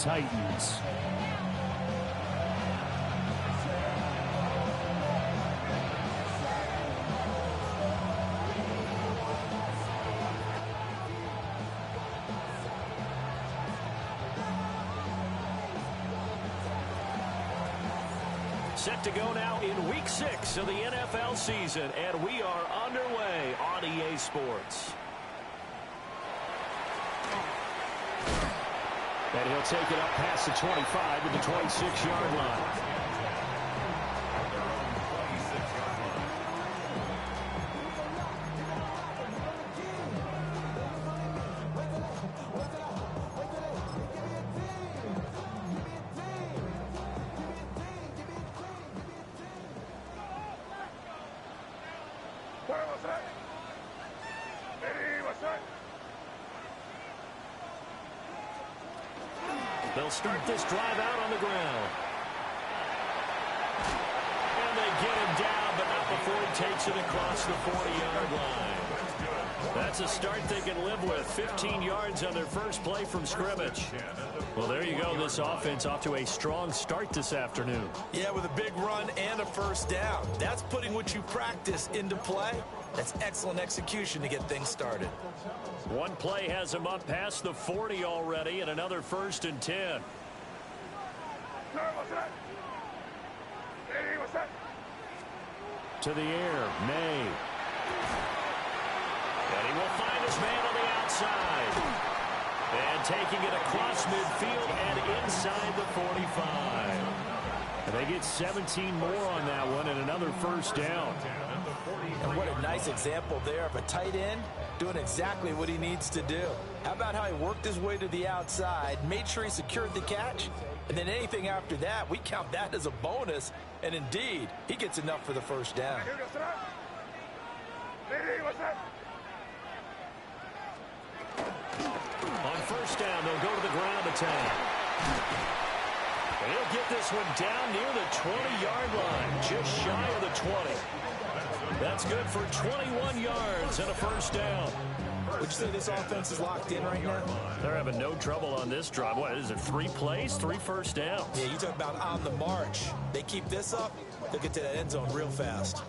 Titans. Set to go now in Week 6 of the NFL season, and we are underway on EA Sports. And he'll take it up past the 25 to the 26-yard line. They'll start this drive out on the ground. And they get him down, but not before he takes it across the 40-yard line. That's a start they can live with. 15 yards on their first play from scrimmage. Well, there you go. This offense off to a strong start this afternoon. Yeah, with a big run and a first down. That's putting what you practice into play. That's excellent execution to get things started. One play has him up past the 40 already, and another 1st and 10. To the air, May. And he will find his man on the outside. And taking it across midfield and inside the 45. And they get 17 more on that one and another first down. And what a nice example there of a tight end doing exactly what he needs to do. How about how he worked his way to the outside, made sure he secured the catch, and then anything after that, we count that as a bonus. And indeed, he gets enough for the first down. On first down, they'll go to the ground attack. And he'll get this one down near the 20-yard line, just shy of the 20. That's good for 21 yards and a first down. Would you say this offense is locked in right now? They're having no trouble on this drive. What is it, 3 plays, 3 first downs? Yeah, you talk about on the march. They keep this up, they'll get to that end zone real fast.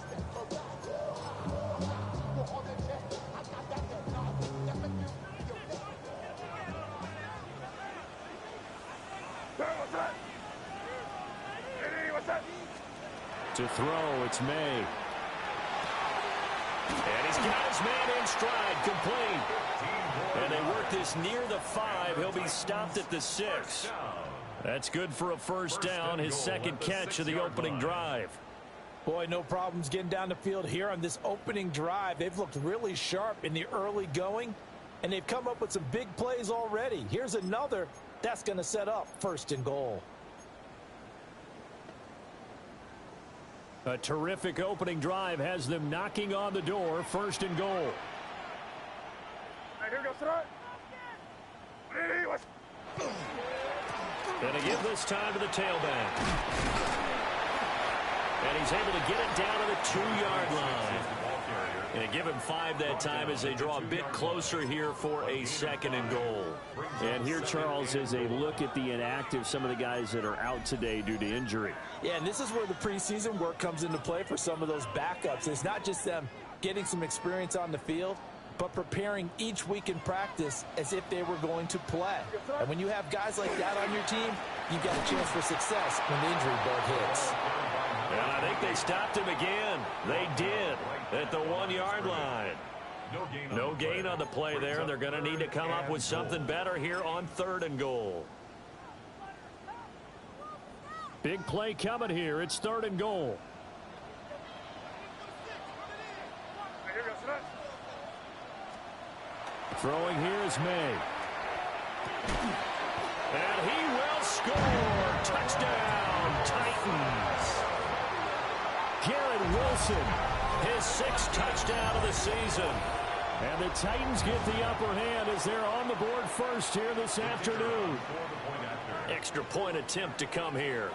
To throw, it's May. And he's got his man in stride, complete. And they work this near the 5. He'll be stopped at the 6. That's good for a first down, his second catch of the opening drive. Boy, no problems getting down the field here on this opening drive. They've looked really sharp in the early going, and they've come up with some big plays already. Here's another that's going to set up 1st and goal. A terrific opening drive has them knocking on the door. 1st and goal. And again this time to the tailback. And he's able to get it down to the 2-yard line. And they give him 5 that time as they draw a bit closer here for a 2nd and goal. And here, Charles, is a look at the inactive, some of the guys that are out today due to injury. Yeah, and this is where the preseason work comes into play for some of those backups. It's not just them getting some experience on the field, but preparing each week in practice as if they were going to play. And when you have guys like that on your team, you've got a chance for success when the injury bug hits. And I think they stopped him again. They did at the 1-yard line. No gain on the play there, and they're going to need to come up with something better here on 3rd and goal. Big play coming here. It's 3rd and goal. Throwing here is May. And he will score. Touchdown, Titans. Garrett Wilson, his 6th touchdown of the season. And the Titans get the upper hand as they're on the board first here this afternoon. Extra point attempt to come here.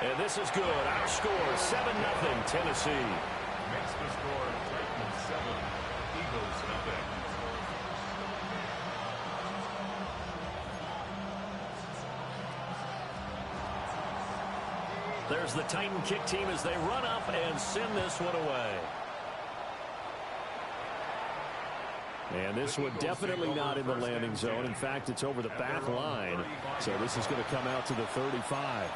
And this is good. Our score, 7-0 Tennessee. Makes the score Titans 7, Eagles nothing. There's the Titan kick team as they run up and send this one away. And this one definitely not in the landing zone. In fact, it's over the back line. So this is going to come out to the 35.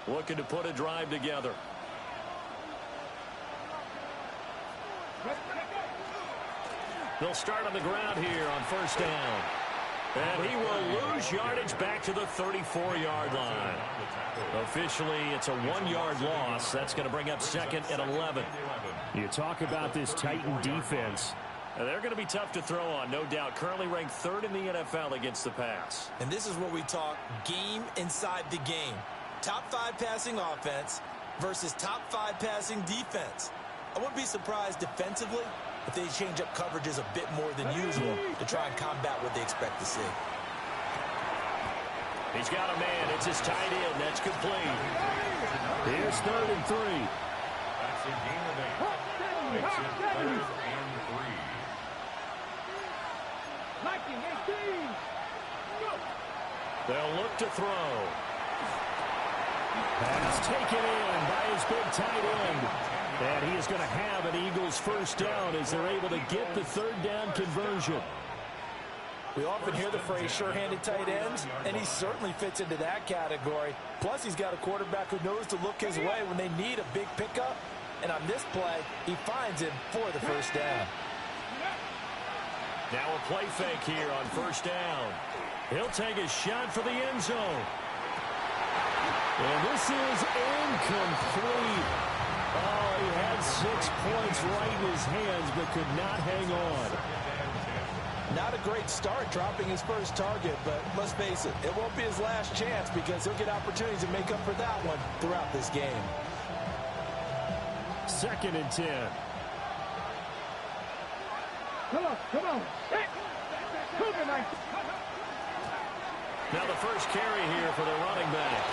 Looking to put a drive together. They'll start on the ground here on first down. And he will lose yardage back to the 34-yard line. Officially, it's a 1-yard loss. That's going to bring up second and 11. You talk about this Titan defense. They're going to be tough to throw on, no doubt. Currently ranked third in the NFL against the pass. And this is where we talk game inside the game. Top 5 passing offense versus top 5 passing defense. I wouldn't be surprised defensively if they change up coverages a bit more than usual to try and combat what they expect to see. He's got a man. It's his tight end. That's complete. Here's 3rd and 3. That's a gain of 8. Makes it 3rd and 3. They'll look to throw. Pass taken in by his big tight end. And he is going to have an Eagles first down as they're able to get the 3rd down conversion. We often hear the phrase sure-handed tight ends, and he certainly fits into that category. Plus, he's got a quarterback who knows to look his way when they need a big pickup. And on this play, he finds him for the first down. Now a play fake here on first down. He'll take a shot for the end zone. And this is incomplete. Oh, he had 6 points right in his hands, but could not hang on. Not a great start dropping his first target, but let's face it, it won't be his last chance because he'll get opportunities to make up for that one throughout this game. 2nd and 10. Come on. Hey, now the first carry here for the running back.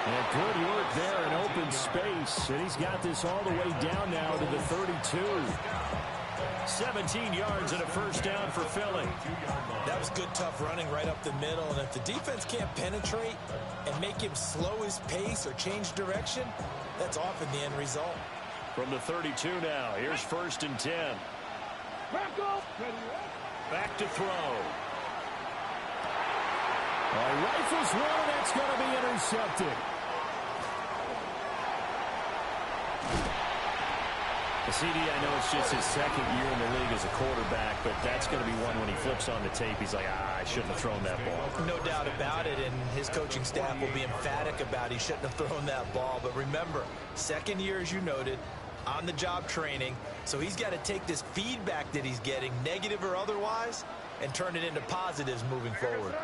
And good work there in open space. And he's got this all the way down now to the 32. 17 yards and a first down for Philly. That was good, tough running right up the middle. And if the defense can't penetrate and make him slow his pace or change direction, that's often the end result. From the 32 now, here's 1st and 10. Back to throw. Rifles one, that's going to be intercepted. CD, I know it's just his 2nd year in the league as a quarterback, but that's going to be one when he flips on the tape. He's like, I shouldn't have thrown that ball. No doubt about it, and his coaching staff will be emphatic about he shouldn't have thrown that ball. But remember, 2nd year, as you noted, on-the-job training, so he's got to take this feedback that he's getting, negative or otherwise, and turn it into positives moving forward.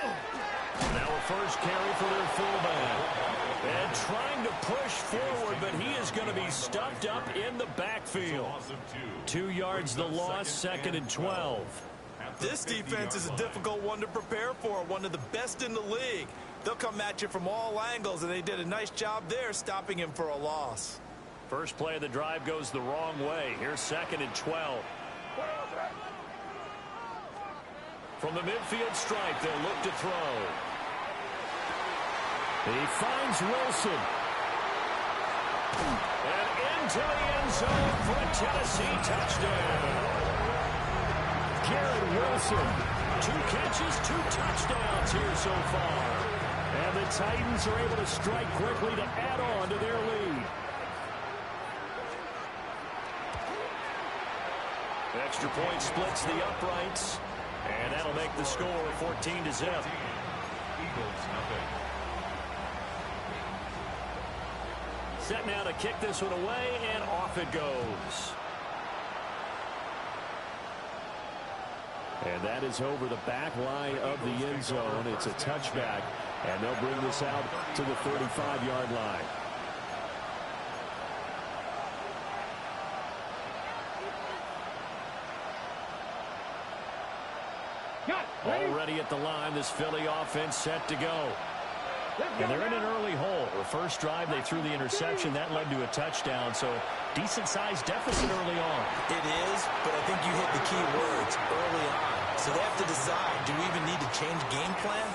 Now a first carry for their fullback. And trying to push forward, but he is going to be stuffed up in the backfield. 2 yards the loss, 2nd and 12. This defense is a difficult one to prepare for, one of the best in the league. They'll come at you from all angles, and they did a nice job there stopping him for a loss. First play of the drive goes the wrong way. Here's 2nd and 12. From the midfield stripe, they'll look to throw. He finds Wilson. And into the end zone for a Tennessee touchdown. Garrett Wilson. 2 catches, 2 touchdowns here so far. And the Titans are able to strike quickly to add on to their lead. Extra point splits the uprights. And that'll make the score 14-0. Eagles nothing. Set now to kick this one away, and off it goes. And that is over the back line of the end zone. It's a touchback, and they'll bring this out to the 35-yard line. Already at the line, this Philly offense set to go. And they're in an early hole. The first drive, they threw the interception. That led to a touchdown. So decent-sized deficit early on. It is, but I think you hit the key words early on. So they have to decide, do we even need to change game plan?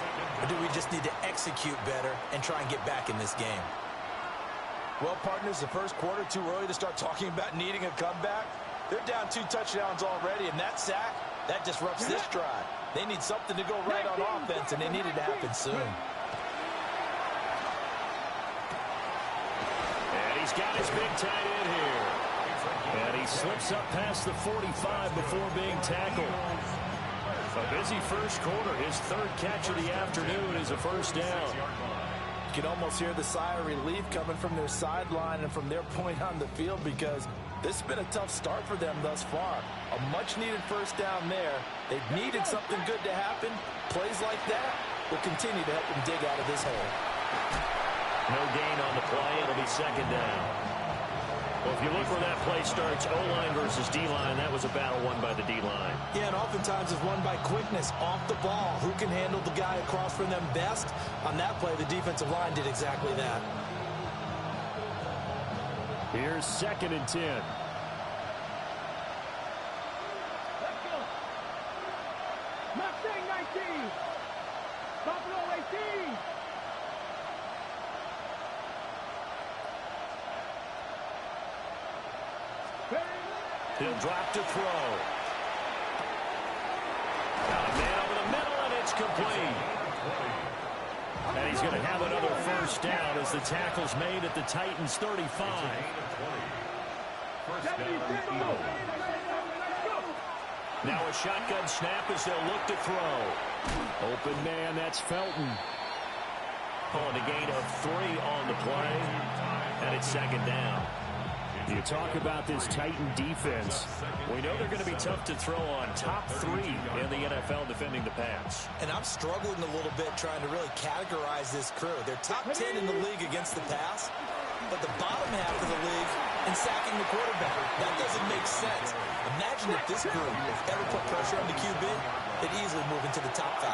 Or do we just need to execute better and try and get back in this game? Well, partners, the first quarter, too early to start talking about needing a comeback. They're down 2 touchdowns already, and that sack, that disrupts this drive. They need something to go right on offense, and they need it to happen soon. And he's got his big tight end here. And he slips up past the 45 before being tackled. A busy first quarter. His third catch of the afternoon is a first down. You can almost hear the sigh of relief coming from their sideline and from their point on the field, because this has been a tough start for them thus far. A much-needed first down there. They've needed something good to happen. Plays like that will continue to help them dig out of this hole. No gain on the play. It'll be second down. Well, if you look where that play starts, O-line versus D-line, that was a battle won by the D-line. Yeah, and oftentimes it's won by quickness off the ball. Who can handle the guy across from them best? On that play, the defensive line did exactly that. Here's 2nd and 10. Let's go. Mustang 19. Buffalo 18. He'll drop to throw. Got a man over the middle, and it's complete. And he's going to have another first down as the tackle's made at the Titans' 35. Now a shotgun snap as they'll look to throw. Open man, that's Felton. Calling a gain of 3 on the play, and it's second down. You talk about this Titan defense. We know they're going to be tough to throw on. Top 3 in the NFL defending the pass. And I'm struggling a little bit trying to really categorize this crew. They're top 10 in the league against the pass, but the bottom half of the league in sacking the quarterback. That doesn't make sense. Imagine if this group ever put pressure on the QB, they'd easily move into the top 5.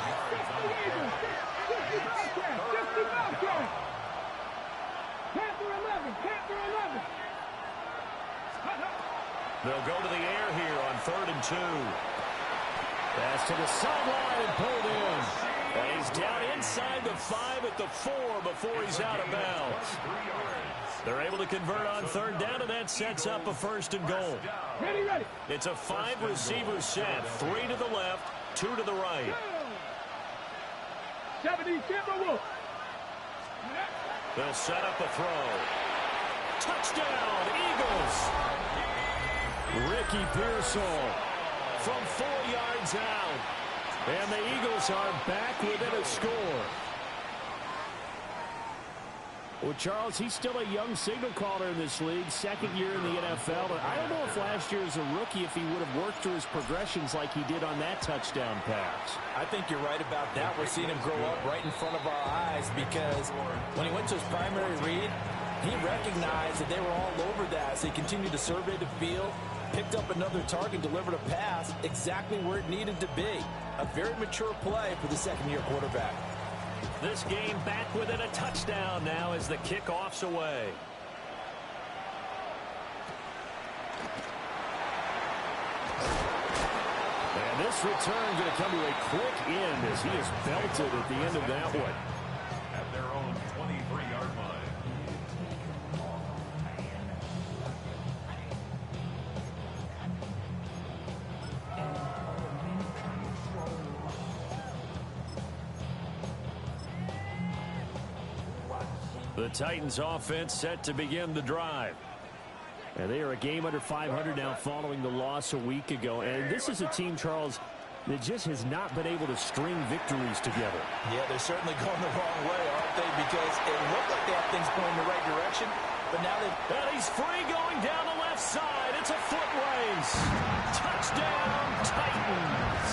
They'll go to the air here on 3rd and 2. Pass to the sideline and pulled in. And he's down inside the 5 at the 4 before he's out of bounds. They're able to convert on 3rd down, and that sets up a 1st and goal. Ready. It's a 5-receiver set. 3 to the left, 2 to the right. 70 Timberwolves. They'll set up a throw. Touchdown, Eagles! Ricky Pearsall from 4 yards out. And the Eagles are back within a score. Well, Charles, he's still a young signal caller in this league, 2nd year in the NFL. And I don't know if last year as a rookie, if he would have worked through his progressions like he did on that touchdown pass. I think you're right about that. We're seeing him grow up right in front of our eyes, because when he went to his primary read, he recognized that they were all over that. So he continued to survey the field, picked up another target, delivered a pass exactly where it needed to be. A very mature play for the 2nd-year quarterback. This game back within a touchdown now as the kickoff's away. And this return going to come to a quick end as he is belted at the end of that one. At their own 23-yard line. The Titans offense set to begin the drive. And they are a game under 500 now following the loss a week ago. And this is a team, Charles, that just has not been able to string victories together. Yeah, they're certainly going the wrong way, aren't they? Because it looked like they have things going in the right direction, but now they've... And he's free going down the left side. It's a foot race. Touchdown, Titans.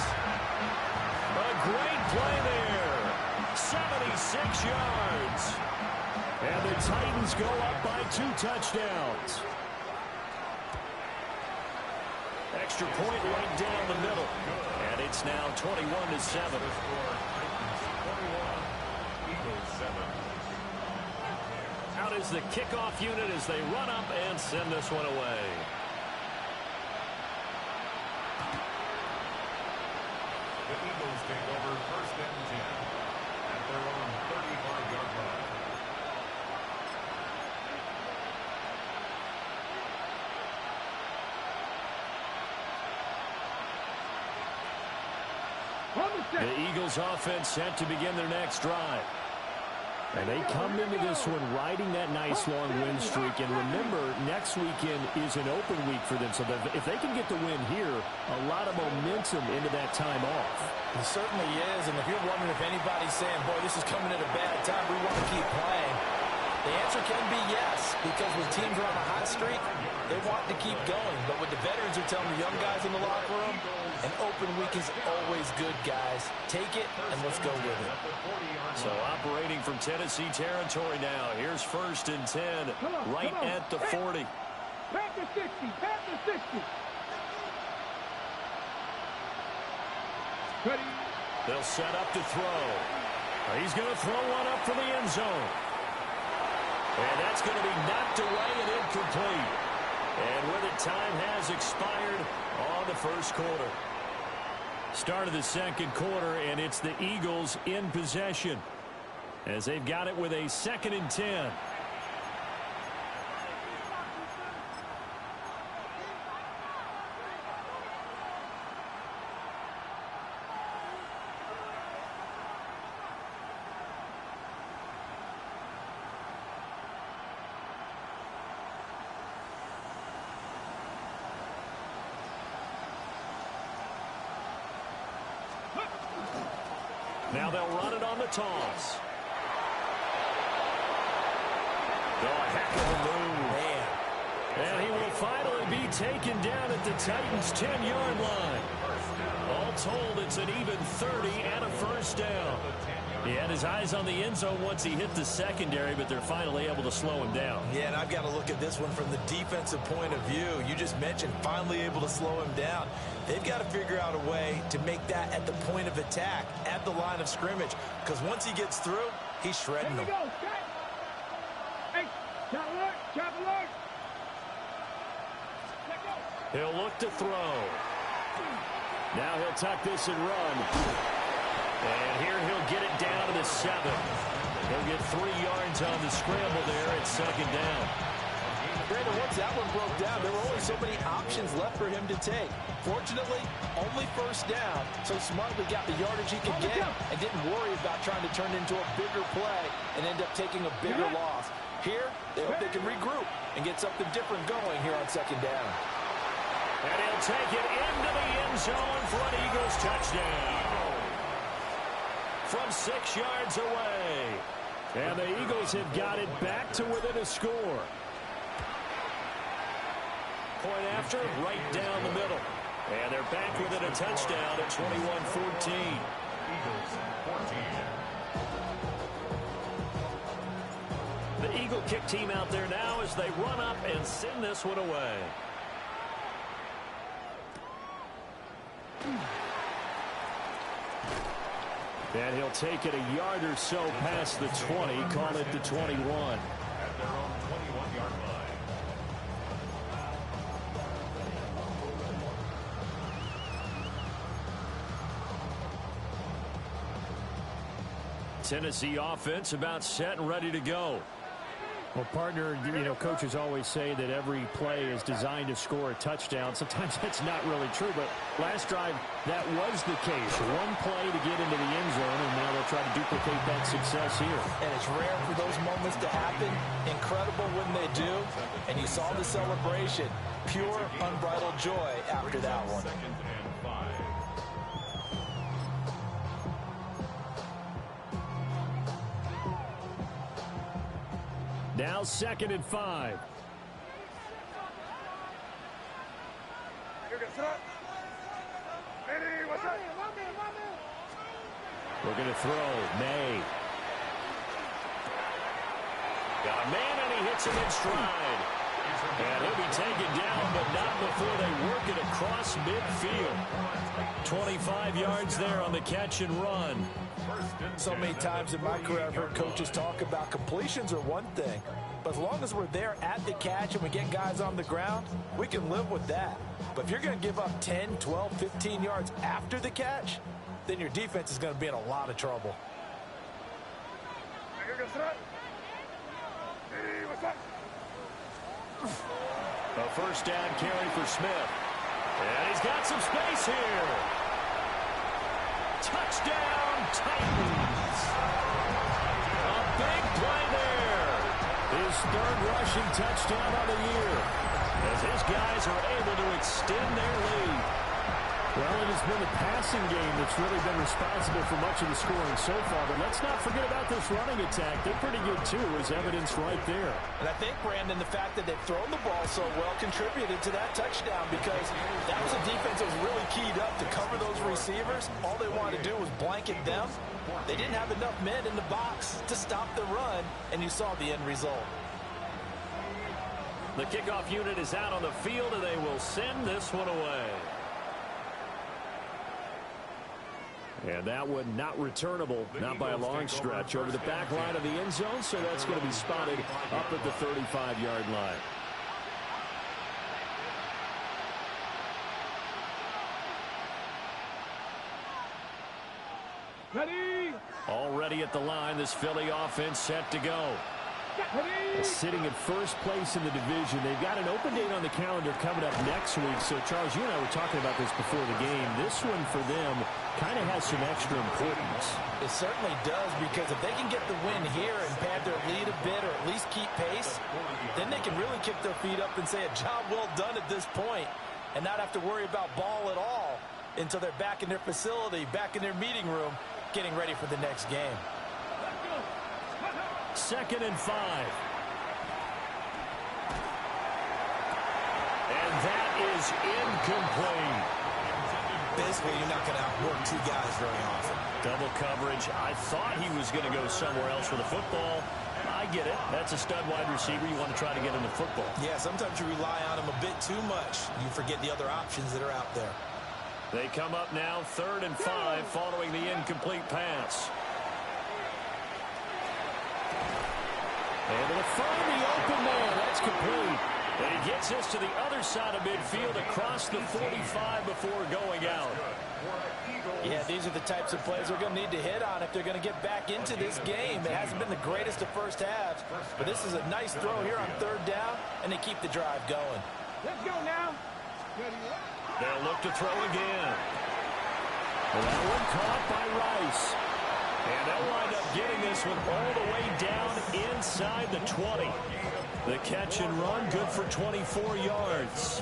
A great play there. 76 yards. And the Titans go up by 2 touchdowns. Extra point right down the middle. And it's now 21-7. Eagles 7. is the kickoff unit as they run up and send this one away. The Eagles take over 1st and 10 at their own 35-yard line. The Eagles offense set to begin their next drive. And they come into this one riding that nice long win streak. And remember, next weekend is an open week for them. So that if they can get the win here, a lot of momentum into that time off. It certainly is. And if you're wondering if anybody's saying, boy, this is coming at a bad time, we want to keep playing, the answer can be yes. Because when teams are on a hot streak, they want to keep going. But what the veterans are telling the young guys in the locker room, an open week is always good, guys. Take it, and let's go with it. So operating from Tennessee territory now. Here's 1st and 10, right at the 40. Back to 60. Back to 60. Ready. They'll set up to throw. He's going to throw one up for the end zone. And that's going to be knocked away and incomplete. And with it, time has expired on the first quarter. Start of the second quarter, and it's the Eagles in possession as they've got it with a 2nd and 10. Now they'll run it on the toss. Oh, a heck of a move. Man. And he will finally be taken down at the Titans' 10-yard line. All told, it's an even 30 and a first down. He had his eyes on the end zone once he hit the secondary, but they're finally able to slow him down. Yeah, and I've got to look at this one from the defensive point of view. You just mentioned finally able to slow him down. They've got to figure out a way to make that at the point of attack, at the line of scrimmage, because once he gets through, he's shredding them. Hey, chop alert, chop alert. He'll look to throw. Now he'll tuck this and run. And here he'll get it down to the 7. He'll get 3 yards on the scramble there at 2nd down. Brandon, once that one broke down, there were only so many options left for him to take. Fortunately, only first down, so smartly got the yardage he could get and didn't worry about trying to turn it into a bigger play and end up taking a bigger loss. Here, they hope they can regroup and get something different going here on 2nd down. And he'll take it into the end zone for an Eagles touchdown. From 6 yards away. And the Eagles have got it back to within a score. Point after, right down the middle. And they're back within a touchdown at 21-14. Eagles 14. The Eagle kick team out there now as they run up and send this one away. And he'll take it a yard or so past the 20, call it the 21. At their own 21-yard line. Tennessee offense about set and ready to go. Well, partner, you know, coaches always say that every play is designed to score a touchdown. Sometimes that's not really true, but last drive, that was the case. One play to get into the end zone, and now they'll try to duplicate that success here. And it's rare for those moments to happen. Incredible when they do. And you saw the celebration. Pure, unbridled joy after that one. 2nd and 5. Now 2nd and 5. We're going to throw. May. Got a man, and he hits him in stride. And he'll be taken down, but not before they work it across midfield. 25 yards there on the catch and run. So many times in my career, I've heard coaches talk about completions are one thing, But as long as we're there at the catch and we get guys on the ground, we can live with that. But if you're going to give up 10, 12, 15 yards after the catch, then your defense is going to be in a lot of trouble. A first down carry for Smith. And he's got some space here. Touchdown, Titans. A big play there. His third rushing touchdown of the year, as his guys are able to extend their lead. Well, it has been the passing game that's really been responsible for much of the scoring so far. But let's not forget about this running attack. They're pretty good, too, as evidenced right there. And I think, Brandon, the fact that they've thrown the ball so well contributed to that touchdown, because that was a defense that was really keyed up to cover those receivers. All they wanted to do was blanket them. They didn't have enough men in the box to stop the run, and you saw the end result. The kickoff unit is out on the field, and they will send this one away. And that one not returnable, not by a long stretch, over the back line of the end zone, so that's going to be spotted up at the 35-yard line. Ready? Already at the line, this Philly offense set to go. Ready? Sitting at first place in the division. They've got an open date on the calendar coming up next week. So, Charles, you and I were talking about this before the game. This one for them kind of has some extra importance. It certainly does, because if they can get the win here and pad their lead a bit, or at least keep pace, then they can really kick their feet up and say a job well done at this point, and not have to worry about ball at all until they're back in their facility, back in their meeting room, getting ready for the next game. 2nd and 5. And that is incomplete. Basically, you're not going to outwork two guys very often. Double coverage. I thought he was going to go somewhere else with the football. I get it. That's a stud wide receiver. You want to try to get him the football. Yeah, sometimes you rely on him a bit too much. You forget the other options that are out there. They come up now 3rd and 5 following the incomplete pass. Able to find the open man. That's complete. And he gets this to the other side of midfield across the 45 before going out. Yeah, these are the types of plays they're going to need to hit on if they're going to get back into this game. It hasn't been the greatest of first halves, but this is a nice throw here on 3rd down, and they keep the drive going. Let's go now. They'll look to throw again. And that one caught by Rice. And they'll wind up getting this one all the way down inside the 20. The catch and run, good for 24 yards.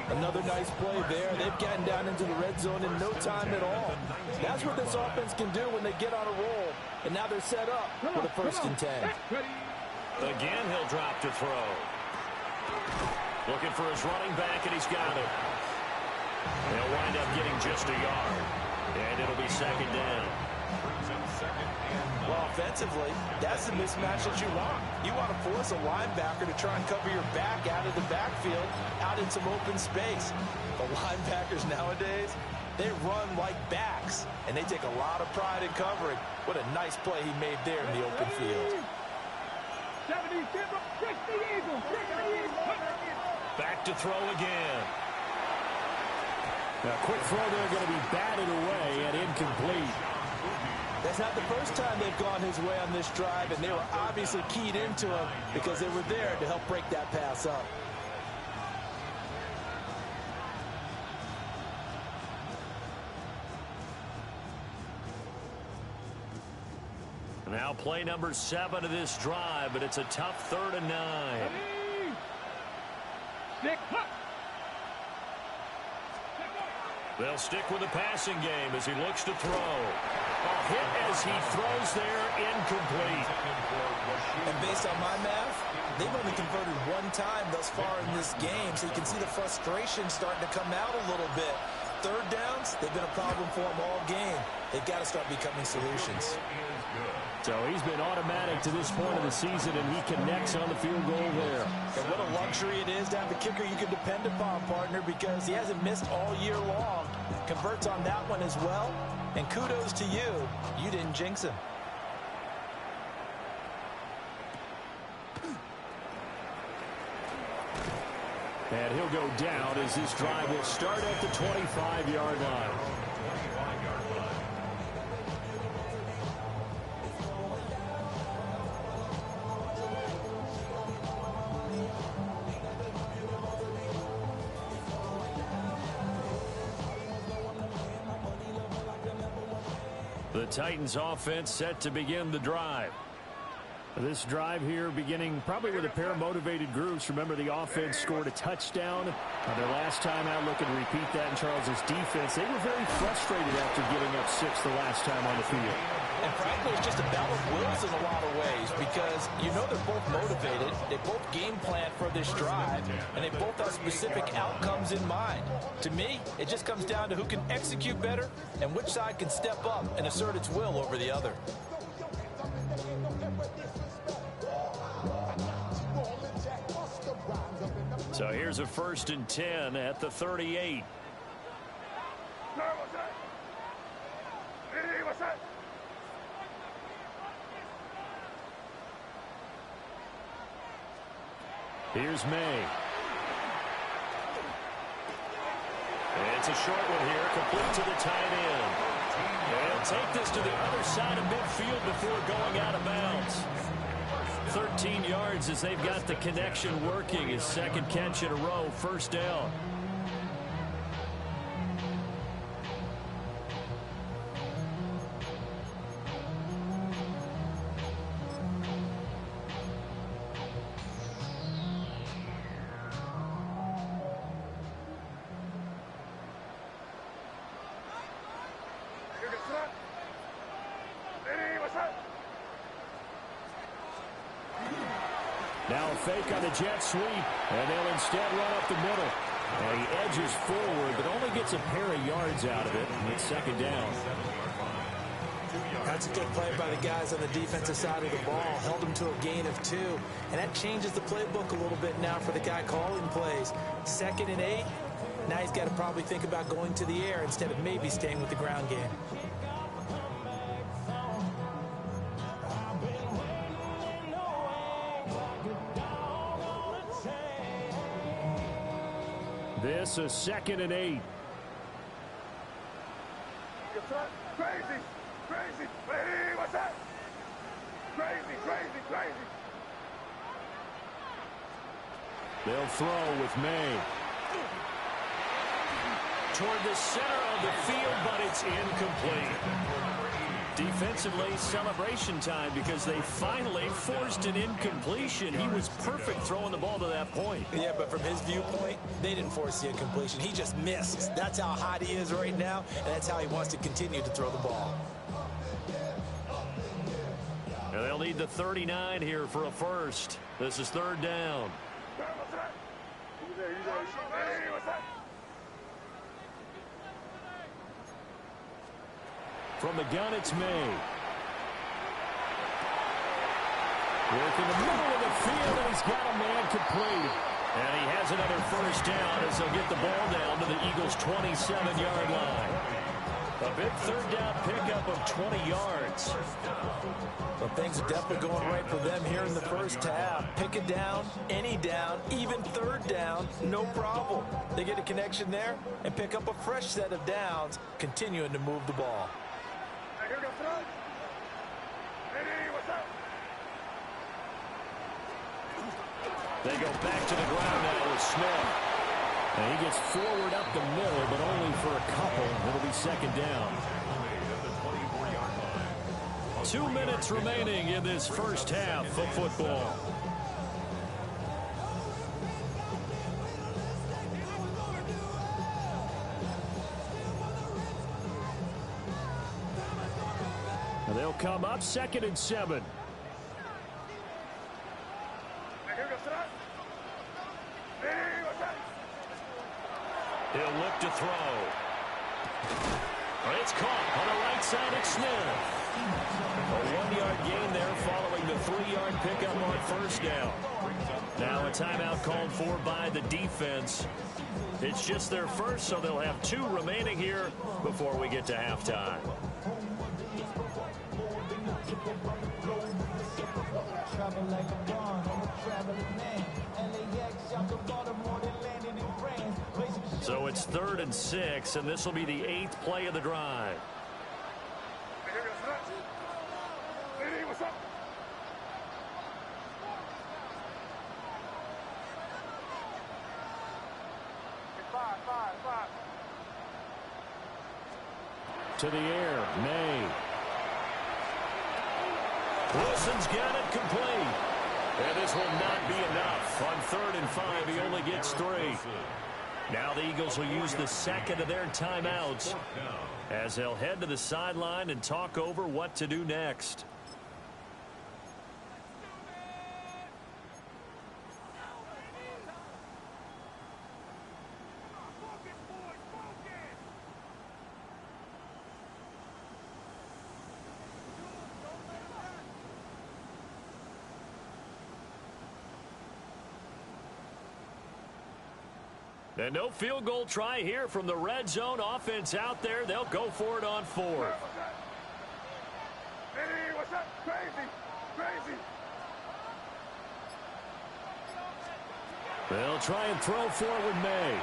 Another nice play there. They've gotten down into the red zone in no time at all. That's what this offense can do when they get on a roll. And now they're set up for the 1st and 10. Again, he'll drop to throw. Looking for his running back, and he's got it. They'll wind up getting just a yard. And it'll be 2nd down. Well, offensively, that's the mismatch that you want. You want to force a linebacker to try and cover your back out of the backfield, out in some open space. The linebackers nowadays, they run like backs, and they take a lot of pride in covering. What a nice play he made there in the open field. 70, 60 Eagles, 60 Eagles. Back to throw again. Now, quick throw there, going to be batted away and incomplete. That's not the first time they've gone his way on this drive, and they were obviously keyed into him because they were there to help break that pass up. Now play number 7 of this drive, but it's a tough 3rd and 9. Ready? Stick. They'll stick with the passing game as he looks to throw. A hit as he throws there, incomplete. And based on my math, they've only converted one time thus far in this game, so you can see the frustration starting to come out a little bit. 3rd downs, they've been a problem for them all game. They've got to start becoming solutions. So he's been automatic to this point of the season, and he connects on the field goal there. And what a luxury it is to have a kicker you can depend upon, partner, because he hasn't missed all year long. Converts on that one as well. And kudos to you. You didn't jinx him. And he'll go down as this drive will start at the 25-yard line. The Titans offense set to begin the drive. This drive here beginning probably with a pair of motivated groups. Remember, the offense scored a touchdown their last time out. Looking to repeat that in Charles's defense. They were very frustrated after giving up 6 the last time on the field. And frankly, it's just a battle of wills in a lot of ways because you know they're both motivated. They both game plan for this drive, and they both have specific outcomes in mind. To me, it just comes down to who can execute better and which side can step up and assert its will over the other. So here's a 1st and 10 at the 38. Here's May. It's a short one here, complete to the tight end. They'll take this to the other side of midfield before going out of bounds. 13 yards as they've got the connection working. His second catch in a row, 1st down. Now a fake on the jet sweep, and they'll instead run up the middle. And he edges forward, but only gets a pair of yards out of it. And it's 2nd down. That's a good play by the guys on the defensive side of the ball. Held them to a gain of 2. And that changes the playbook a little bit now for the guy calling plays. 2nd and 8. Now he's got to probably think about going to the air instead of maybe staying with the ground game. This is 2nd and 8. Crazy, crazy. Hey, what's that? Crazy, crazy, crazy. They'll throw with May. Toward the center of the field, but it's incomplete. Defensively, celebration time because they finally forced an incompletion. He was perfect throwing the ball to that point. Yeah, but from his viewpoint, they didn't force the incompletion. He just missed. That's how hot he is right now, and that's how he wants to continue to throw the ball. And they'll need the 39 here for a 1st. This is 3rd down. Hey, what's that? From the gun, it's May. Working the middle of the field, and he's got a man complete. And he has another 1st down as they'll get the ball down to the Eagles' 27-yard line. A big 3rd down pickup of 20 yards. Well, things are definitely going right for them here in the 1st half. Pick it down, any down, even 3rd down, no problem. They get a connection there and pick up a fresh set of downs, continuing to move the ball. Here we go, front. Hey, what's up? They go back to the ground now with Smith. And he gets forward up the middle, but only for a couple. It'll be 2nd down. 2 minutes remaining in this 1st half of football. And they'll come up 2nd and 7. Here we go, front. Hey, what's that? He'll look to throw. It's caught on the right side of Smith. A 1-yard gain there following the 3-yard pickup on 1st down. Now a timeout called for by the defense. It's just their 1st, so they'll have 2 remaining here before we get to halftime. Travel like a bond, I'm a traveling man. LAX, y'all can Baltimore, Atlanta, So it's 3rd and 6, and this will be the 8th play of the drive. What's up? Five. To the air, May. Wilson's got it complete. And this will not be enough. On 3rd and 5, he only gets 3. Now the Eagles will use the second of their timeouts as they'll head to the sideline and talk over what to do next. And no field goal try here from the red zone offense out there. They'll go for it on 4th. Hey, what's up? Crazy. They'll try and throw forward May.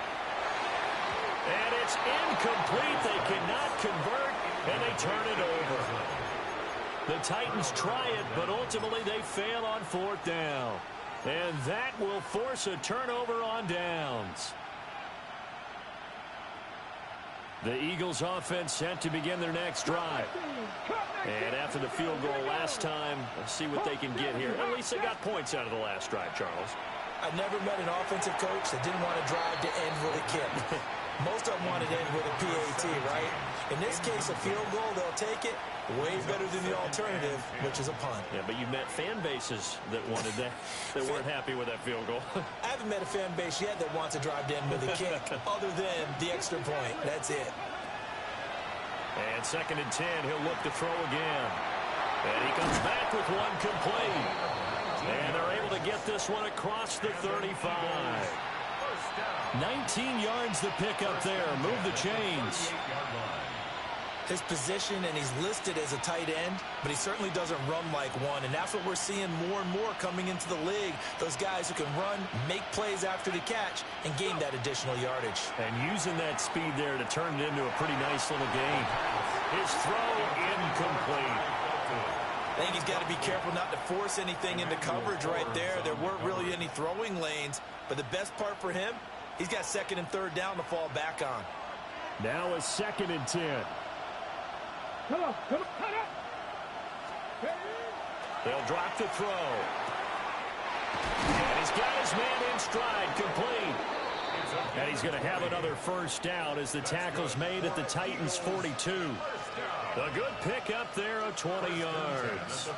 And it's incomplete. They cannot convert, and they turn it over. The Titans try it, but ultimately they fail on 4th down. And that will force a turnover on downs. The Eagles offense set to begin their next drive. And after the field goal last time, let's see what they can get here. At least they got points out of the last drive, Charles. I never met an offensive coach that didn't want to drive to end with a kick. Most of them wanted to end with a PAT, right? In this case, a field goal, they'll take it. Way better than the alternative, which is a punt. Yeah, but you've met fan bases that wanted that, that weren't happy with that field goal. I haven't met a fan base yet that wants to drive to end with a kick, other than the extra point. That's it. And 2nd and 10, he'll look to throw again. And he comes back with one complete. And they're able to get this one across the 35. 19 yards the pick up there. Move the chains. His position, and he's listed as a tight end, but he certainly doesn't run like one, and that's what we're seeing more and more coming into the league. Those guys who can run, make plays after the catch, and gain that additional yardage. And using that speed there to turn it into a pretty nice little gain. His throw incomplete. I think he's got to be careful not to force anything into coverage right there. There weren't really any throwing lanes, but the best part for him, he's got 2nd and 3rd down to fall back on. Now a 2nd and 10. Come on. They'll drop the throw. And he's got his man in stride, complete. And he's going to have another 1st down as the tackle's made at the Titans' 42. A good pick up there of 20 yards.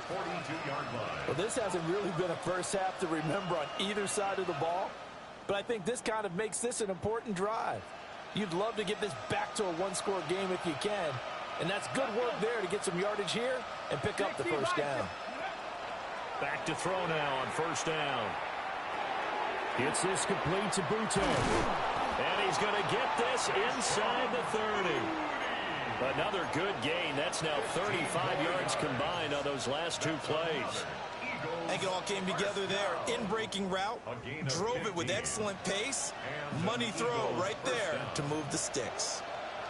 Well, this hasn't really been a first half to remember on either side of the ball, but I think this kind of makes this an important drive. You'd love to get this back to a one-score game if you can, and that's good work there to get some yardage here and pick up the 1st down. Back to throw now on 1st down. Gets this complete to Butte. And he's going to get this inside the 30. Another good gain. That's now 35 yards combined on those last 2 plays. I think it all came together there. In-breaking route, drove it with excellent pace. Money throw right there to move the sticks.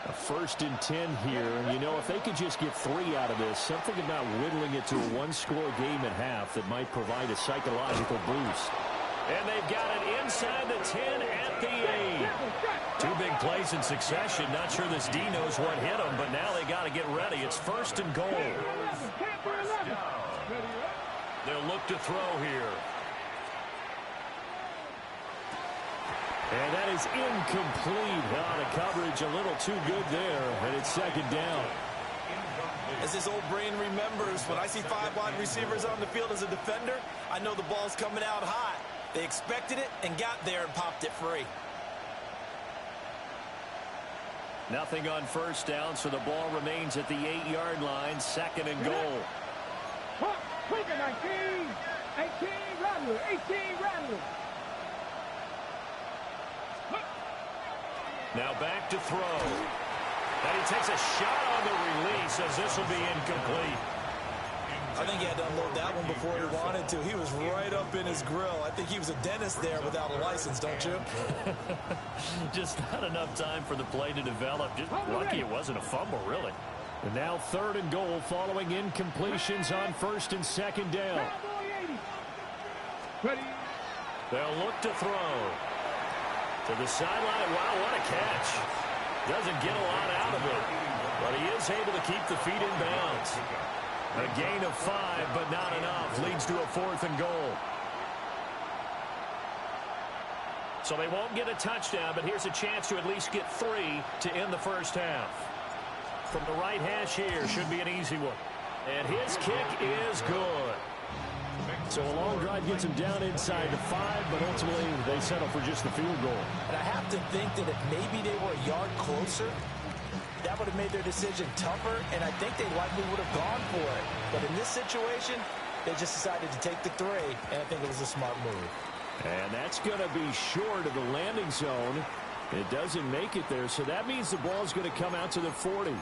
A 1st and 10 here, and you know, if they could just get 3 out of this, something about whittling it to a one-score game at half that might provide a psychological boost. And they've got it inside the 10 at the 8. 2 big plays in succession. Not sure this D knows what hit them, but now they got to get ready. It's 1st and goal. They'll look to throw here. And that is incomplete. The coverage a little too good there, and it's 2nd down. As his old brain remembers, when I see 5 wide receivers on the field as a defender, I know the ball's coming out hot. They expected it and got there and popped it free. Nothing on 1st down, so the ball remains at the 8-yard line. 2nd and goal. Quick, 19, 18, Rattler, 18, Rattler. Now back to throw. And he takes a shot on the release as this will be incomplete. I think he had to unload that one before he wanted to. He was right up in his grill. I think he was a dentist there without a license, don't you? Just not enough time for the play to develop. Just lucky it wasn't a fumble, really. And now 3rd and goal following incompletions on 1st and 2nd down. They'll look to throw. To the sideline. Wow, what a catch. Doesn't get a lot out of it. But he is able to keep the feet in bounds. A gain of 5, but not enough. Leads to a 4th and goal. So they won't get a touchdown, but here's a chance to at least get 3 to end the first half. From the right hash here, should be an easy one. And his kick is good. So a long drive gets him down inside the 5, but ultimately they settle for just the field goal. And I have to think that if maybe they were a yard closer, that would have made their decision tougher, and I think they likely would have gone for it. But in this situation, they just decided to take the 3, and I think it was a smart move. And that's going to be short of the landing zone. It doesn't make it there, so that means the ball's going to come out to the 40.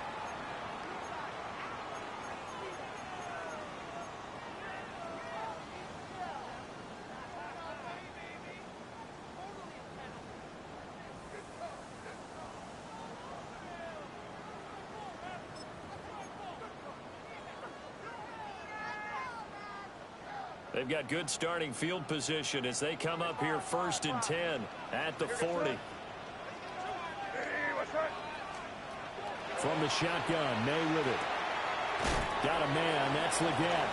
They've got good starting field position as they come up here 1st and 10 at the 40. From the shotgun, May with it. Got a man, that's Legette.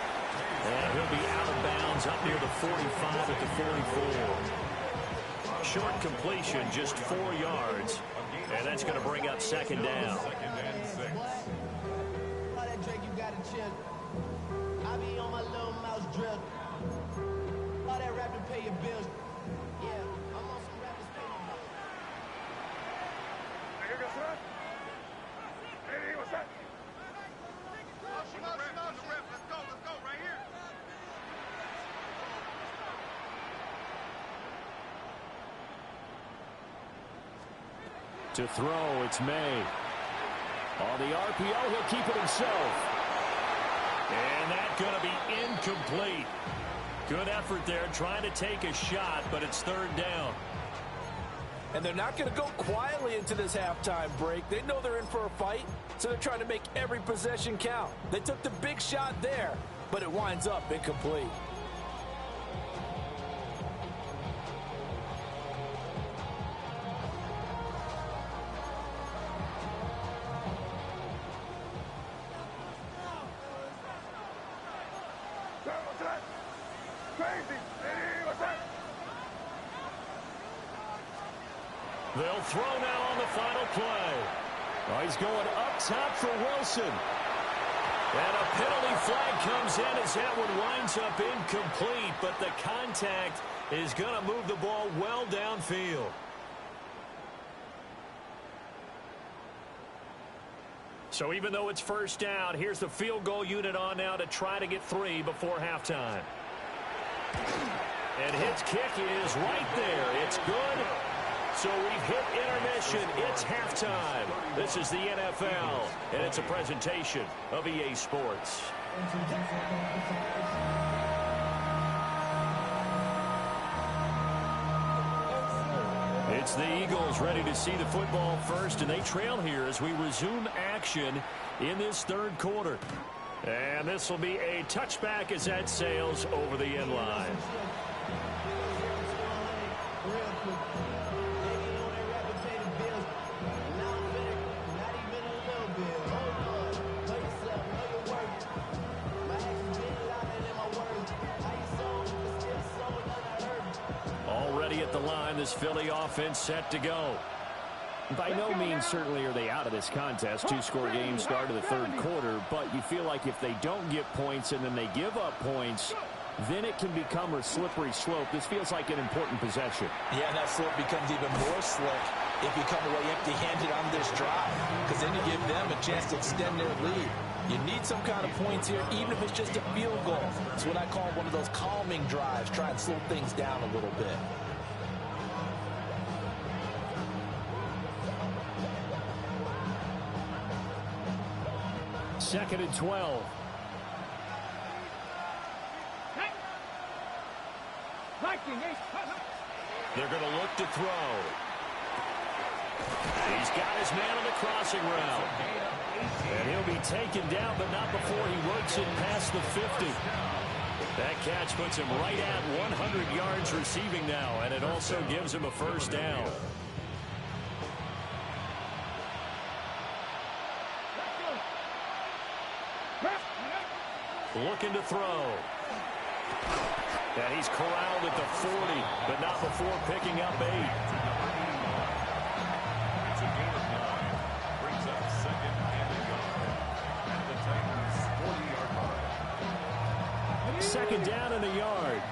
And he'll be out of bounds up near the 45 at the 44. Short completion, just 4 yards. And that's going to bring up 2nd down. I be on my little mouse drill. All that rap to pay your bills. Yeah, I'm on some rappers pay my bills. Hey, what's that? Let's go right here. To throw, it's May. On the RPO, he'll keep it himself. And that's going to be incomplete. Good effort there, trying to take a shot, but it's 3rd down. And they're not going to go quietly into this halftime break. They know they're in for a fight, so they're trying to make every possession count. They took the big shot there, but it winds up incomplete. They'll throw now on the final play. Oh, he's going up top for Wilson. And a penalty flag comes in as that one winds up incomplete, but the contact is going to move the ball well downfield. So even though it's 1st down, here's the field goal unit on now to try to get 3 before halftime. And his kick is right there. It's good. So we've hit intermission. It's halftime. This is the NFL, and it's a presentation of EA Sports. It's the Eagles ready to see the football first, and they trail here as we resume action in this 3rd quarter. And this will be a touchback as that sails over the end line. Already at the line, this Philly offense set to go. By no means certainly are they out of this contest. 2-score game start of the 3rd quarter, but you feel like if they don't get points and then they give up points, then it can become a slippery slope. This feels like an important possession. Yeah, and that slope becomes even more slick if you come away empty-handed on this drive, because then you give them a chance to extend their lead. You need some kind of points here, even if it's just a field goal. It's what I call one of those calming drives. Try and slow things down a little bit. Second and 12. They're going to look to throw. He's got his man on the crossing route. And he'll be taken down, but not before he works it past the 50. That catch puts him right at 100 yards receiving now, and it also gives him a first down. Looking to throw. And he's corralled at the 40, but not before picking up 8. It's a gain of 9. Brings up second and a yard. At the Titans' 40-yard line. Second down in the yard.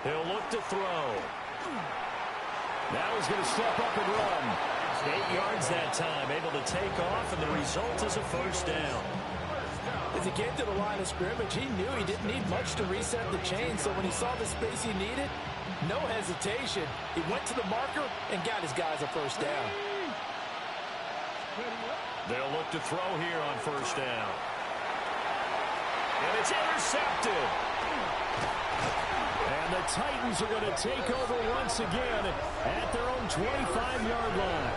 He'll look to throw. Now he's going to step up and run. 8 yards that time, able to take off, and the result is a first down. As he came to the line of scrimmage, he knew he didn't need much to reset the chain, so when he saw the space he needed, no hesitation. He went to the marker and got his guys a first down. They'll look to throw here on first down. And it's intercepted. And the Titans are going to take over once again at their own 25-yard line.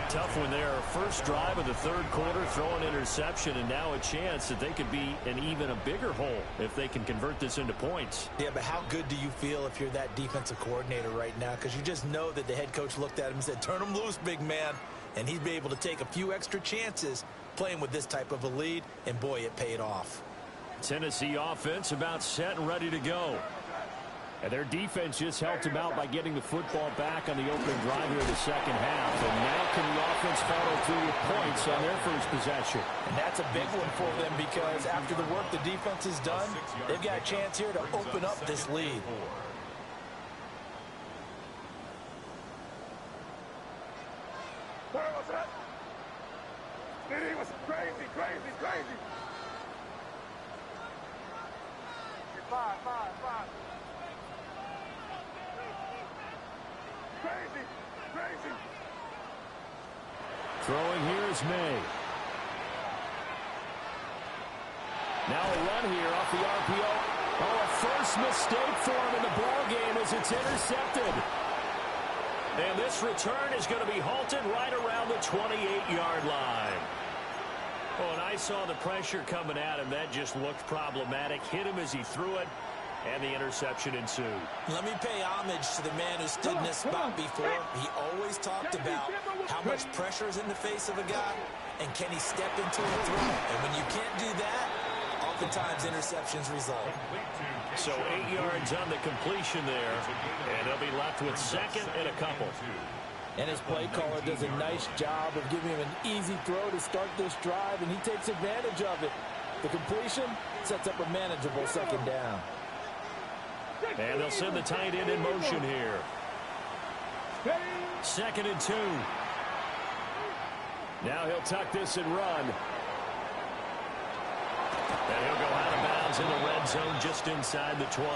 Tough one there. First drive of the third quarter, throw an interception, and now a chance that they could be in even a bigger hole if they can convert this into points. Yeah, but how good do you feel if you're that defensive coordinator right now? Because you just know that the head coach looked at him and said, turn him loose, big man. And he'd be able to take a few extra chances playing with this type of a lead, and boy, it paid off. Tennessee offense about set and ready to go. And their defense just helped him out by getting the football back on the opening drive here in the second half. And now can the offense follow through with points on their first possession? And that's a big one for them because after the work the defense has done, they've got a chance here to open up this lead. What's that? It was crazy. Five. Crazy. Throwing here is May. Now a run here off the RPO. Oh, a first mistake for him in the ball game as it's intercepted. And this return is going to be halted right around the 28-yard line. Oh, and I saw the pressure coming at him. That just looked problematic. Hit him as he threw it, and the interception ensued. Let me pay homage to the man who stood in this spot before. He always talked about how much pressure is in the face of a guy, and can he step into a throw. And when you can't do that, oftentimes interceptions result. So 8 yards on the completion there, and they'll be left with second and a couple. And his play caller does a nice job of giving him an easy throw to start this drive, and he takes advantage of it. The completion sets up a manageable second down. And they'll send the tight end in motion here. 2nd and 2. Now he'll tuck this and run. And he'll go out of bounds in the red zone just inside the 20.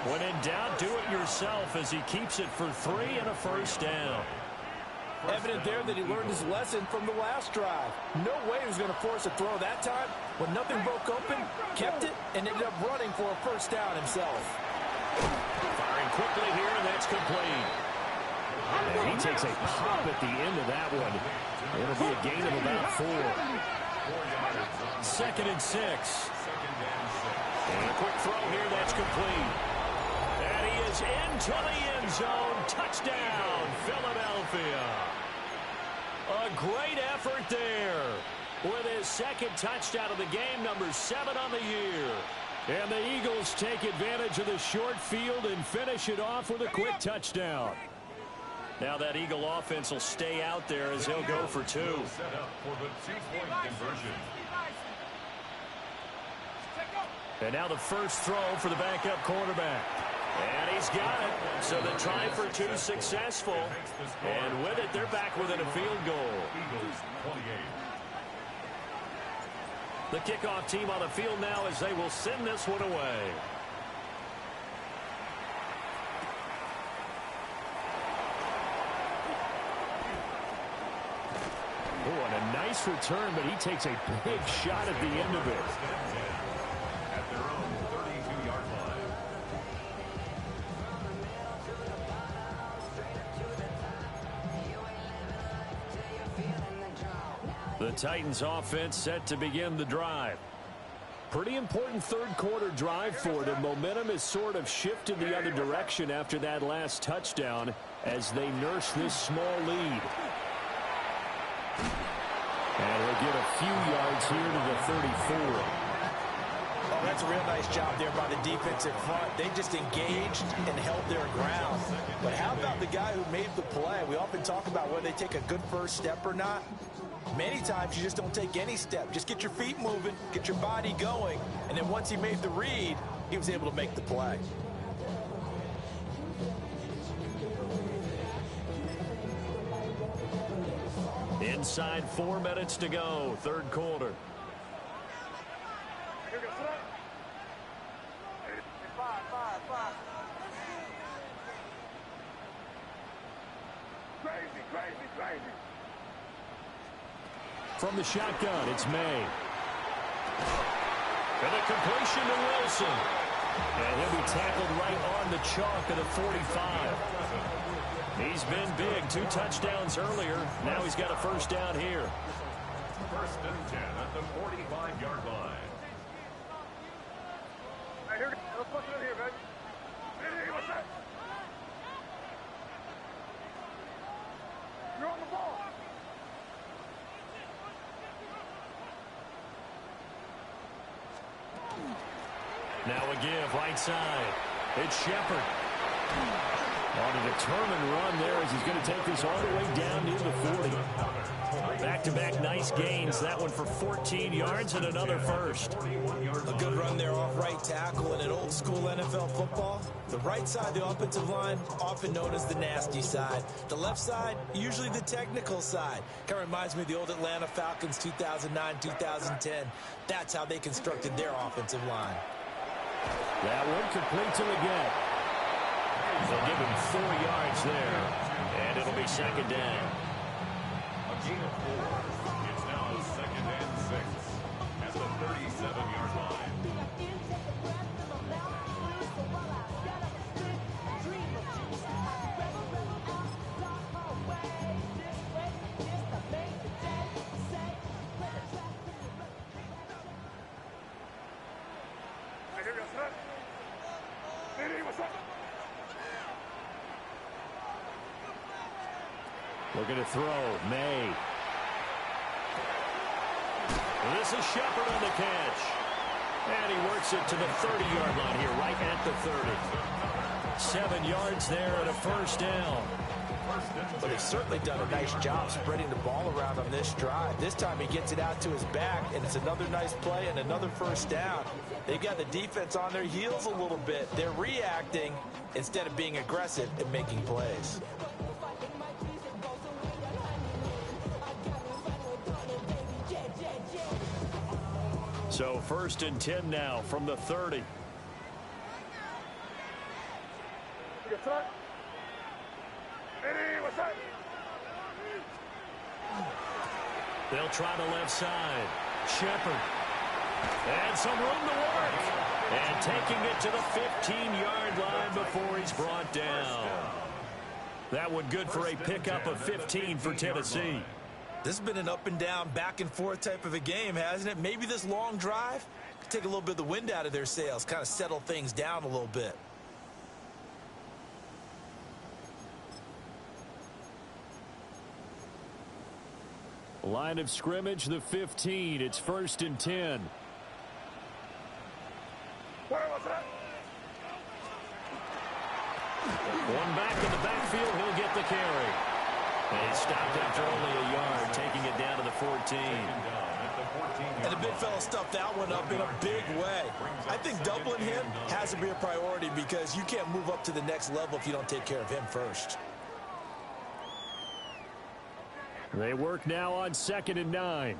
When in doubt, do it yourself as he keeps it for 3 and a first down. Evident there that he learned his lesson from the last drive. No way he was going to force a throw that time. When nothing broke open, kept it, and ended up running for a first down himself. Firing quickly here, and that's complete. And he takes a pop at the end of that one. It'll be a gain of about 4. 2nd and 6. And a quick throw here, that's complete. And he is into the end zone. Touchdown, Philadelphia. A great effort there with his second touchdown of the game, number 7 on the year. And the Eagles take advantage of the short field and finish it off with a quick touchdown. Now that Eagle offense will stay out there as he'll go for 2. Set up for the two-point conversion. And now the first throw for the backup quarterback. And he's got it. So the try for 2 successful. And with it, they're back within a field goal. Eagles 28. The kickoff team on the field now as they will send this one away. Oh, and a nice return, but he takes a big shot at the end of it. At their own 32-yard line. The Titans offense set to begin the drive. Pretty important third quarter drive for them. Momentum has sort of shifted the other direction after that last touchdown as they nurse this small lead. And he'll get a few yards here to the 34. Oh, that's a real nice job there by the defensive front. They just engaged and held their ground. But how about the guy who made the play? We often talk about whether they take a good first step or not. Many times you just don't take any step. Just get your feet moving, get your body going, and then once he made the read, he was able to make the play. Inside 4 minutes to go, third quarter. Crazy. From the shotgun, it's May. And a completion to Wilson. And he'll be tackled right on the chalk of the 45. He's been big. 2 touchdowns earlier. Now he's got a first down here. First and 10 at the 45-yard line. Hey, here, let's push it in here, baby. Hey, what's that? You're on the ball. Now a give, right side. It's Shepard. On a determined run there as he's going to take this all the way down near the 40. Back-to-back nice gains. That one for 14 yards and another first. A good run there off right tackle in an old school NFL football. The right side of the offensive line, often known as the nasty side. The left side, usually the technical side. Kind of reminds me of the old Atlanta Falcons 2009, 2010. That's how they constructed their offensive line. That one complete to again. They'll give him 4 yards there, and it'll be second down. A gain of 4. It's now 2nd and 6 at the 37-yard line. Hey, here, what's that? Hey, what's that? Looking to throw. May. This is Shepard on the catch. And he works it to the 30-yard line here, right at the 30. 7 yards there and a first down. But they've certainly done a nice job spreading the ball around on this drive. This time he gets it out to his back, and it's another nice play and another first down. They've got the defense on their heels a little bit. They're reacting instead of being aggressive and making plays. So first and 10 now from the 30. What's that? Hey, what's that? They'll try the left side. Shepard. And some room to work. And taking it to the 15-yard line before he's brought down. That one good for a pickup of 15 for Tennessee. This has been an up and down, back and forth type of a game, hasn't it? Maybe this long drive could take a little bit of the wind out of their sails, kind of settle things down a little bit. Line of scrimmage, the 15. It's first and 10. Where was that? One back in the backfield, he'll get the carry. And he stopped after only a yard, taking it down to the 14. And the big fella stuffed that one up in a big way. I think doubling him has to be a priority because you can't move up to the next level if you don't take care of him first. They work now on 2nd and 9.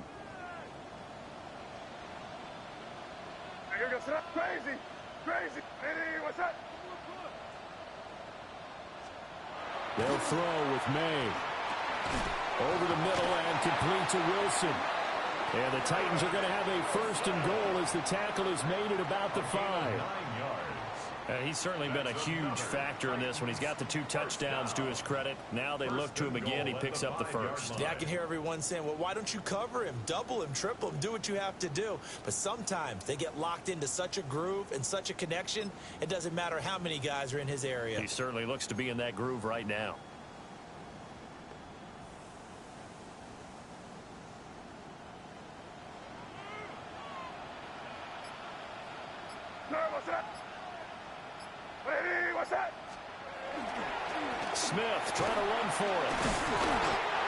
Hey, here goes that. Crazy. Hey, what's that? They'll throw with May. Over the middle and complete to Wilson. And the Titans are going to have a first and goal as the tackle is made at about the 5. He's certainly been a huge factor in this when he's got the 2 touchdowns to his credit. Now they look to him again. He picks up the first. Yeah, I can hear everyone saying, well, why don't you cover him, double him, triple him, do what you have to do. But sometimes they get locked into such a groove and such a connection, it doesn't matter how many guys are in his area. He certainly looks to be in that groove right now. Smith trying to run for it.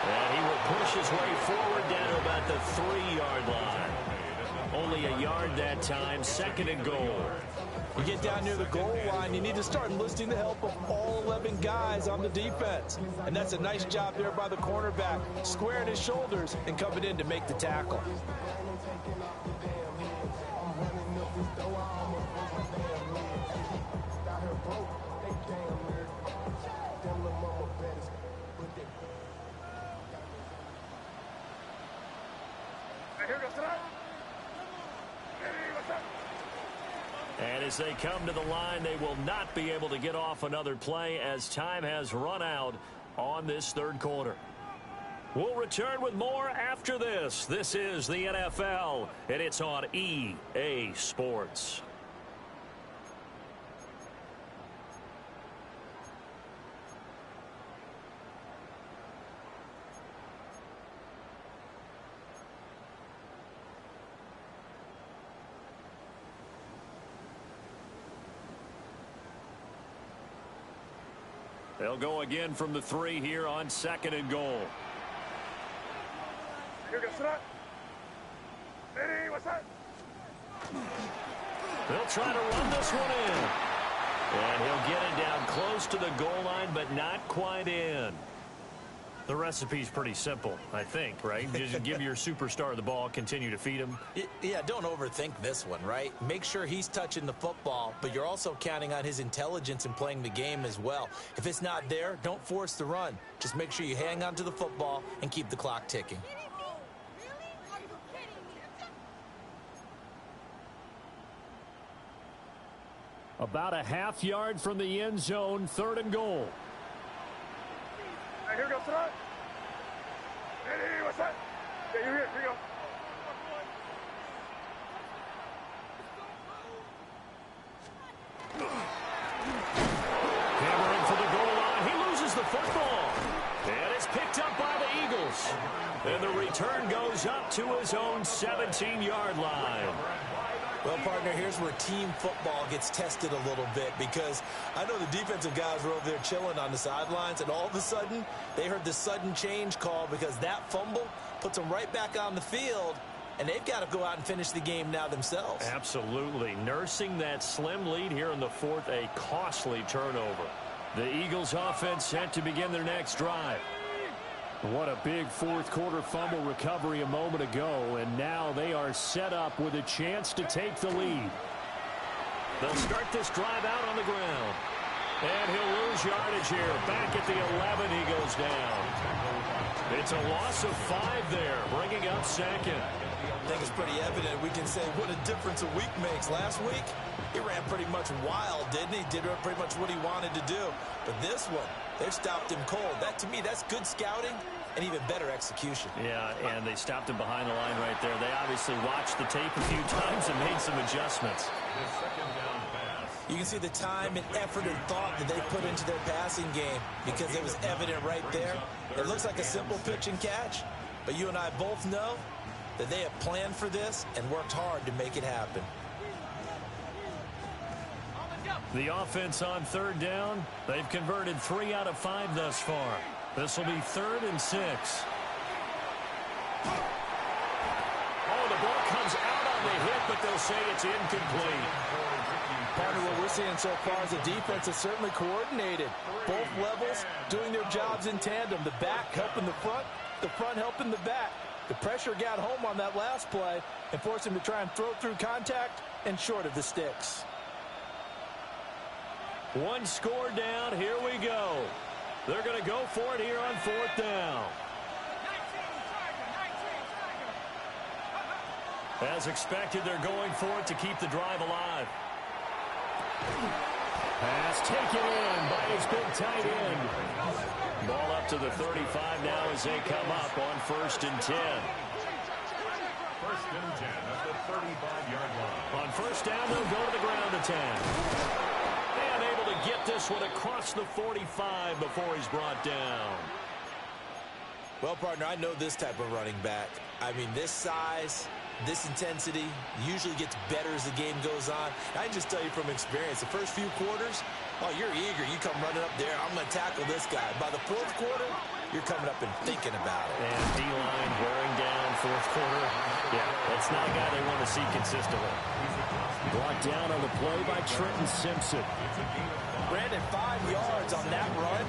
And he will push his way forward down to about the 3-yard line. Only a yard that time, 2nd and goal. You get down near the goal line, you need to start enlisting the help of all 11 guys on the defense. And that's a nice job there by the cornerback, squaring his shoulders and coming in to make the tackle. And as they come to the line, they will not be able to get off another play as time has run out on this 3rd quarter. We'll return with more after this. This is the NFL, and it's on EA Sports. They'll go again from the 3 here on 2nd and goal. They'll try to run this one in. And he'll get it down close to the goal line, but not quite in. The recipe's pretty simple, I think, right? Just give your superstar the ball, continue to feed him. Yeah, don't overthink this one, right? Make sure he's touching the football, but you're also counting on his intelligence in playing the game as well. If it's not there, don't force the run. Just make sure you hang on to the football and keep the clock ticking. About a half yard from the end zone, 3rd and goal. Here goes front. Hey, what's that? Yeah, you're here. Here you go. Hammering for the goal line. He loses the football. And it's picked up by the Eagles. And the return goes up to his own 17-yard line. Well, partner, here's where team football gets tested a little bit, because I know the defensive guys were over there chilling on the sidelines, and all of a sudden they heard the sudden change call because that fumble puts them right back on the field, and they've got to go out and finish the game now themselves. Absolutely. Nursing that slim lead here in the 4th, a costly turnover. The Eagles offense set to begin their next drive. What a big 4th quarter fumble recovery a moment ago, and now they are set up with a chance to take the lead. They'll start this drive out on the ground. And he'll lose yardage here. Back at the 11, he goes down. It's a loss of 5 there, bringing up 2nd. I think it's pretty evident. We can say what a difference a week makes. Last week, he ran pretty much wild, didn't he? Did pretty much what he wanted to do. But this one, they've stopped him cold. That, to me, that's good scouting and even better execution. Yeah, and they stopped him behind the line right there. They obviously watched the tape a few times and made some adjustments. You can see the time and effort and thought that they put into their passing game, because it was evident right there. It looks like a simple pitch and catch, but you and I both know that they have planned for this and worked hard to make it happen. The offense on 3rd down, they've converted 3 out of 5 thus far. This will be 3rd and 6. Oh, the ball comes out on the hit, but they'll say it's incomplete. Part of what we're seeing so far is the defense is certainly coordinated. Both levels doing their jobs in tandem. The back helping the front helping the back. The pressure got home on that last play and forced him to try and throw through contact and short of the sticks. 1 score down. Here we go. They're going to go for it here on 4th down. As expected, they're going for it to keep the drive alive. Pass taken in by his big tight end. Ball up to the 35 now as they come up on 1st and 10. 1st and 10 at the 35-yard line. On 1st down, they'll go to the ground attack. And able to get this one across the 45 before he's brought down. Well, partner, I know this type of running back. I mean, this size, this intensity usually gets better as the game goes on. I can just tell you from experience, the first few quarters, oh, you're eager. You come running up there. I'm going to tackle this guy. By the 4th quarter, you're coming up and thinking about it. And D-line wearing down 4th quarter. Yeah, that's not a guy they want to see consistently. Brought down on the play by Trenton Simpson. Brandon, 5 yards on that run.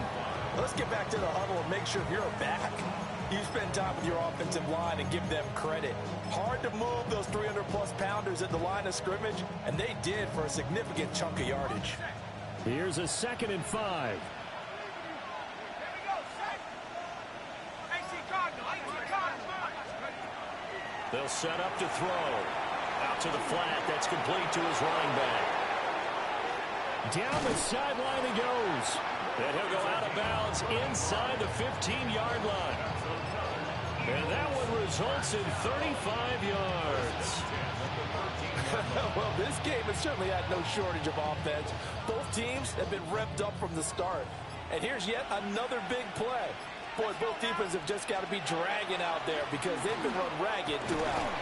Let's get back to the huddle and make sure if you're a back, you spend time with your offensive line and give them credit. Hard to move those 300-plus pounders at the line of scrimmage, and they did for a significant chunk of yardage. Here's a 2nd and 5. They'll set up to throw. Out to the flat. That's complete to his running back. Down the sideline he goes. And he'll go out of bounds inside the 15-yard line. And that one results in 35 yards. Well, this game has certainly had no shortage of offense. Both teams have been revved up from the start. And here's yet another big play. Boy, both defenses have just got to be dragging out there because they've been run ragged throughout.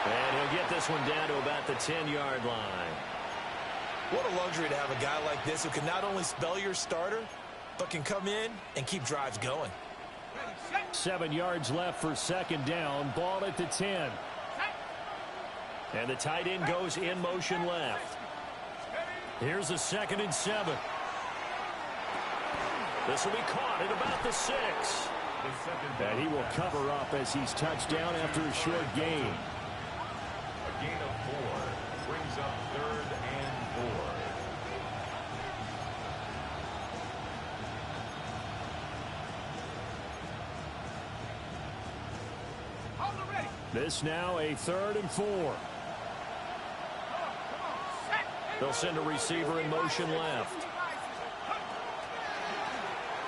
And he'll get this one down to about the 10-yard line. What a luxury to have a guy like this who can not only spell your starter, but can come in and keep drives going. 7 yards left for 2nd down. Ball at the 10. And the tight end goes in motion left. Here's a 2nd and 7. This will be caught at about the 6. And he will cover up as he's touched down after a short gain. A gain of 4 brings up 3rd and 4. This now a 3rd and 4. They'll send a receiver in motion left.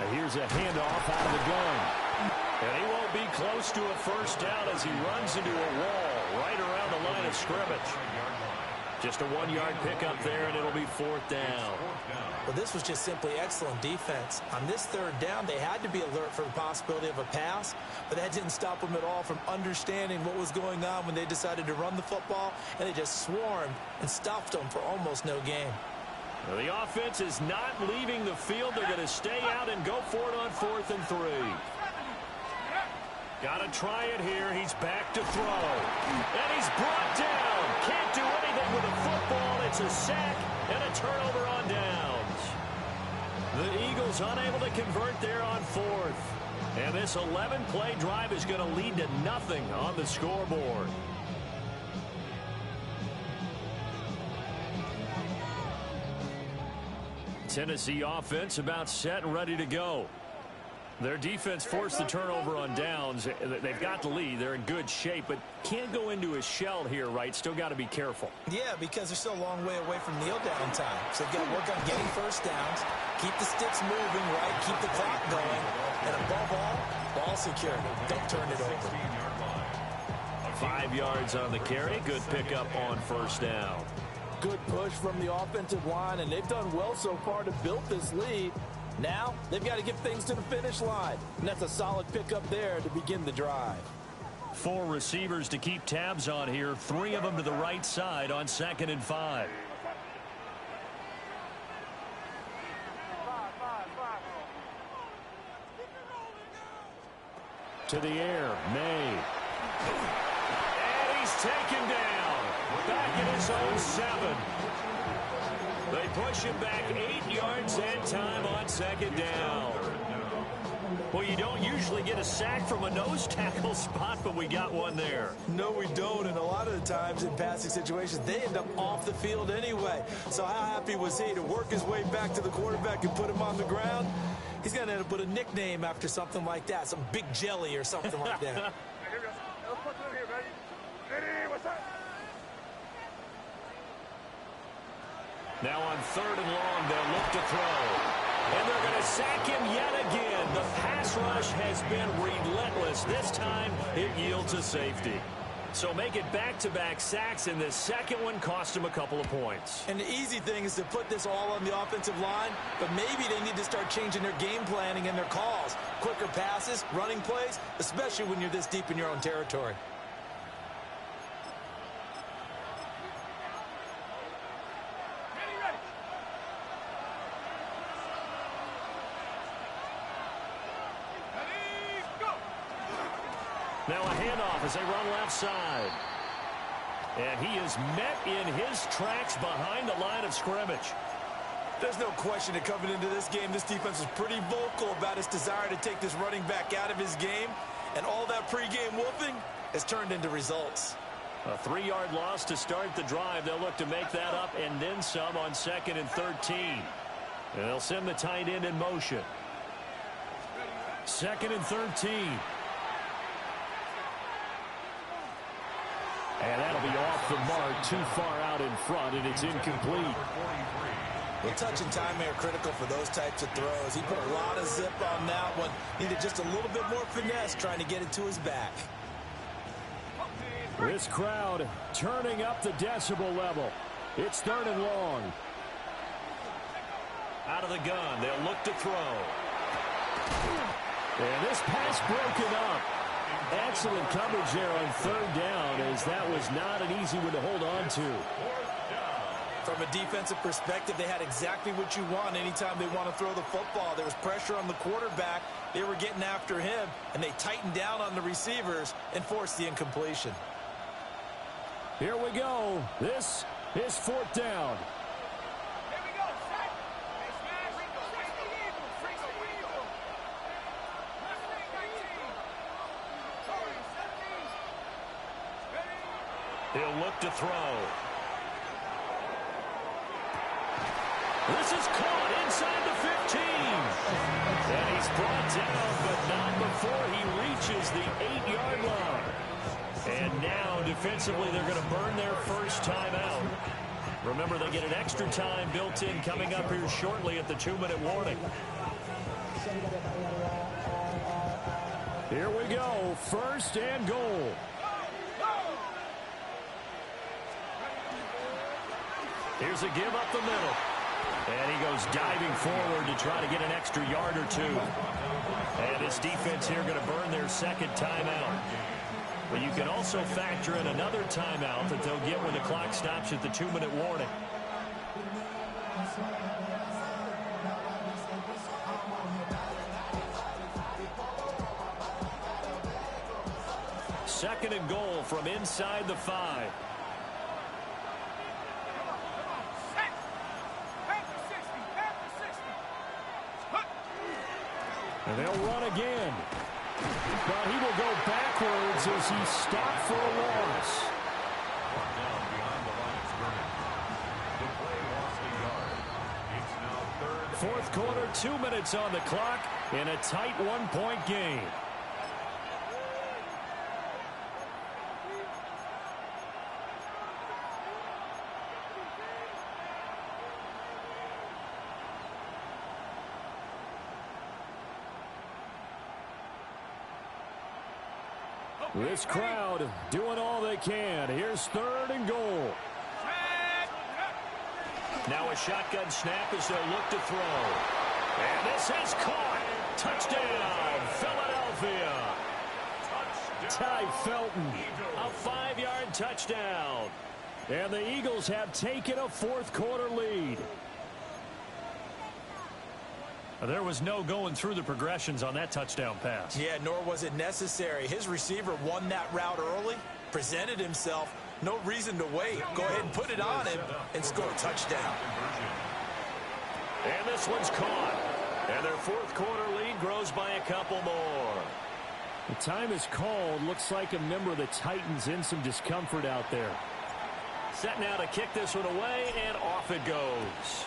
And here's a handoff out of the gun. And he won't be close to a 1st down as he runs into a wall right around the line of scrimmage. Just a 1-yard pickup there, and it'll be 4th down. Well, this was just simply excellent defense. On this 3rd down, they had to be alert for the possibility of a pass, but that didn't stop them at all from understanding what was going on when they decided to run the football, and they just swarmed and stuffed them for almost no gain. Well, the offense is not leaving the field. They're going to stay out and go for it on 4th and 3. Got to try it here. He's back to throw. And he's brought down. Can't do anything with a football. It's a sack and a turnover on downs. The Eagles unable to convert there on 4th. And this 11-play drive is going to lead to nothing on the scoreboard. Tennessee offense about set and ready to go. Their defense forced the turnover on downs. They've got the lead. They're in good shape, but can't go into a shell here, right? Still got to be careful. Yeah, because they're still a long way away from kneel down time. So they've got to work on getting 1st downs, keep the sticks moving, right? Keep the clock going. And above all, ball security. Don't turn it over. 5 yards on the carry. Good pickup on 1st down. Good push from the offensive line, and they've done well so far to build this lead. Now, they've got to get things to the finish line. And that's a solid pickup there to begin the drive. 4 receivers to keep tabs on here. 3 of them to the right side on 2nd and 5. To the air, May. And he's taken down. Back in his own 7. They push him back 8 yards that time on 2nd down. Well, you don't usually get a sack from a nose tackle spot, but we got one there. No, we don't, and a lot of the times in passing situations, they end up off the field anyway. So how happy was he to work his way back to the quarterback and put him on the ground? He's going to end up with a nickname after something like that, some Big Jelly or something like that. Ready, what's that? Now on 3rd and long, they'll look to throw. And they're going to sack him yet again. The pass rush has been relentless. This time, it yields a safety. So make it back-to-back sacks, and this second one cost him a couple of points. And the easy thing is to put this all on the offensive line, but maybe they need to start changing their game planning and their calls. Quicker passes, running plays, especially when you're this deep in your own territory. Now a handoff as they run left side. And he is met in his tracks behind the line of scrimmage. There's no question that coming into this game, this defense is pretty vocal about its desire to take this running back out of his game. And all that pregame wolfing has turned into results. A 3-yard loss to start the drive. They'll look to make that up and then some on 2nd and 13. And they'll send the tight end in motion. 2nd and 13. And that'll be off the mark, too far out in front, and it's incomplete. Well, touch and timing are critical for those types of throws. He put a lot of zip on that one. Needed just a little bit more finesse trying to get it to his back. This crowd turning up the decibel level. It's 3rd and long. Out of the gun, they'll look to throw. And this pass broken up. Excellent coverage there on 3rd down, as that was not an easy one to hold on to. From a defensive perspective, they had exactly what you want anytime they want to throw the football. There was pressure on the quarterback. They were getting after him, and they tightened down on the receivers and forced the incompletion. Here we go. This is 4th down. He'll look to throw. This is caught inside the 15. And he's brought down, but not before he reaches the 8-yard line. And now, defensively, they're going to burn their first timeout. Remember, they get an extra time built in coming up here shortly at the 2-minute warning. Here we go. 1st and goal. Here's a give up the middle. And he goes diving forward to try to get an extra yard or two. And his defense here going to burn their second timeout. But you can also factor in another timeout that they'll get when the clock stops at the 2-minute warning. Second and goal from inside the 5. And they'll run again. But he will go backwards as he stopped for a loss. Down behind the line of scrimmage. The play lost a yard. It's now 3rd. 4th quarter, 2 minutes on the clock in a tight 1-point game. This crowd doing all they can. Here's 3rd and goal. Now a shotgun snap as they'll look to throw. And this is caught. Touchdown, Philadelphia. Ty Felton. A 5-yard touchdown. And the Eagles have taken a 4th quarter lead. There was no going through the progressions on that touchdown pass. Yeah, nor was it necessary. His receiver won that route early, presented himself. No reason to wait. Go ahead and put it on him and score a touchdown. And this one's caught. And their 4th quarter lead grows by a couple more. The time is called. Looks like a member of the Titans in some discomfort out there. Set now to kick this one away, and off it goes.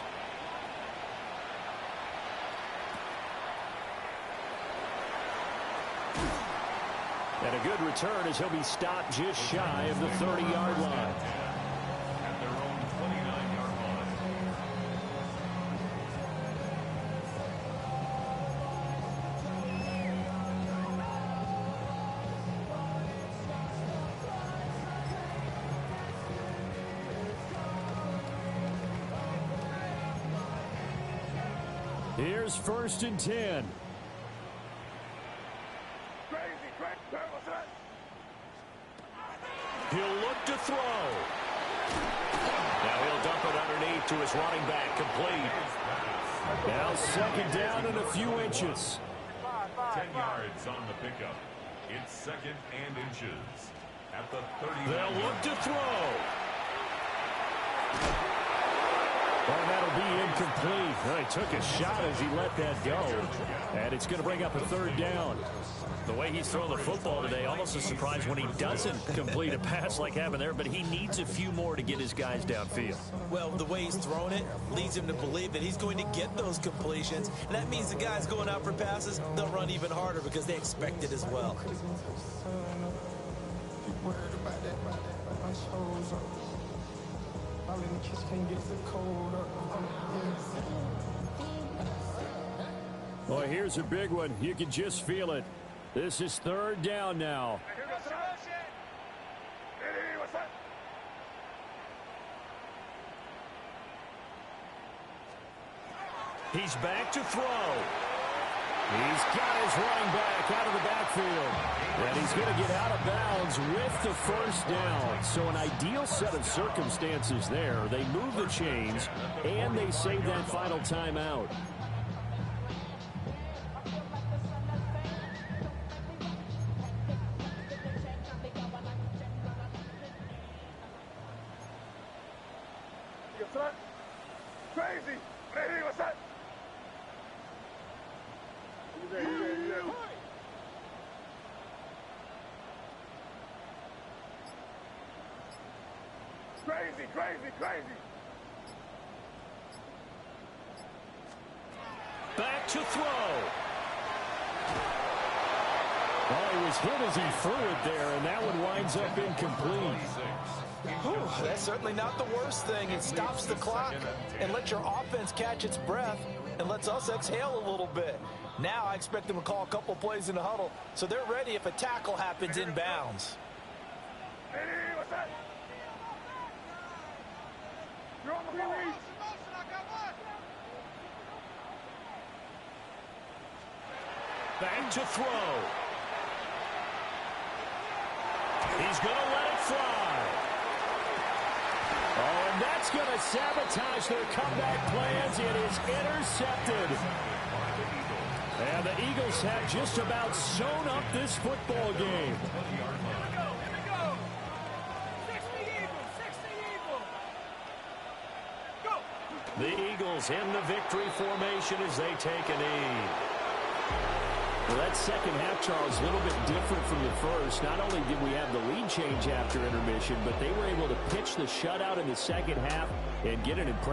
And a good return as he'll be stopped just shy of the 30-yard line. At their own 29-yard line. Here's 1st and 10. He'll look to throw. Now he'll dump it underneath to his running back, complete. Now 2nd down and a few inches. 10 yards on the pickup. It's 2nd and inches. At the 30. They'll look to throw. Well, that'll be incomplete. Well, he took a shot as he let that go. And it's going to bring up a 3rd down. The way he's throwing the football today, almost a surprise when he doesn't complete a pass like happened there, but he needs a few more to get his guys downfield. Well, the way he's thrown it leads him to believe that he's going to get those completions. And that means the guys going out for passes, they'll run even harder because they expect it as well. Boy, here's a big one. You can just feel it. This is 3rd down now. He's back to throw. He's got his running back out of the backfield. And he's going to get out of bounds with the 1st down. So an ideal set of circumstances there. They move the chains, and they save that final timeout. Crazy! Hey, what's that? Crazy, crazy, crazy. Back to throw. Well, he was hit as he threw it there, and that one winds up incomplete. Whew, that's certainly not the worst thing. It stops the clock and lets your offense catch its breath and lets us exhale a little bit. Now I expect them to call a couple plays in the huddle so they're ready if a tackle happens in bounds. Hey, what's that? You're on the release. Back to throw. He's going to let it fly. Oh, and that's going to sabotage their comeback plans. It is intercepted. And the Eagles have just about sewn up this football game. The Eagles in the victory formation as they take a knee. Well, that second half, Charles, a little bit different from the first. Not only did we have the lead change after intermission, but they were able to pitch the shutout in the second half and get an impressive